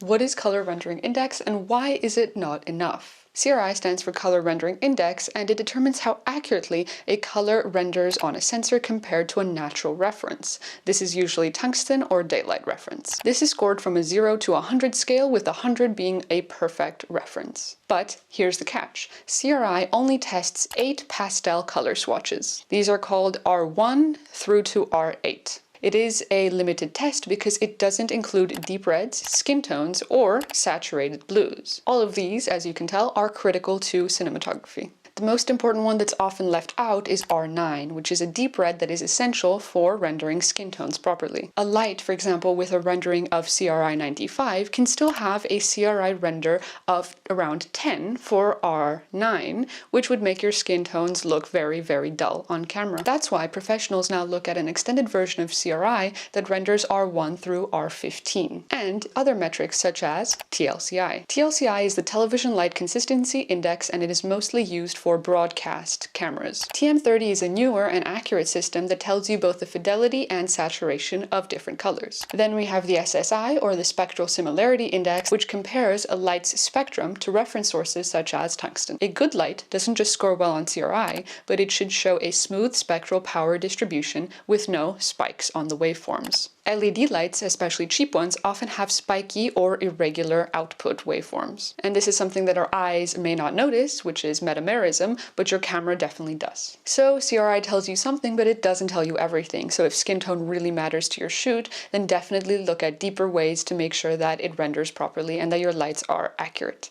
What is color rendering index and why is it not enough? CRI stands for Color Rendering Index, and it determines how accurately a color renders on a sensor compared to a natural reference. This is usually tungsten or daylight reference. This is scored from a 0 to 100 scale, with 100 being a perfect reference. But here's the catch. CRI only tests 8 pastel color swatches. These are called R1 through to R8. It is a limited test because it doesn't include deep reds, skin tones, or saturated blues. All of these, as you can tell, are critical to cinematography. The most important one that's often left out is R9, which is a deep red that is essential for rendering skin tones properly. A light, for example, with a rendering of CRI 95 can still have a CRI render of around 10 for R9, which would make your skin tones look very, very dull on camera. That's why professionals now look at an extended version of CRI that renders R1 through R15, and other metrics such as TLCI. TLCI is the Television Light Consistency Index, and it is mostly used for broadcast cameras. TM30 is a newer and accurate system that tells you both the fidelity and saturation of different colors. Then we have the SSI, or the Spectral Similarity Index, which compares a light's spectrum to reference sources such as tungsten. A good light doesn't just score well on CRI, but it should show a smooth spectral power distribution with no spikes on the waveforms. LED lights, especially cheap ones, often have spiky or irregular output waveforms. And this is something that our eyes may not notice, which is metamerism, but your camera definitely does. So CRI tells you something, but it doesn't tell you everything. So if skin tone really matters to your shoot, then definitely look at deeper ways to make sure that it renders properly and that your lights are accurate.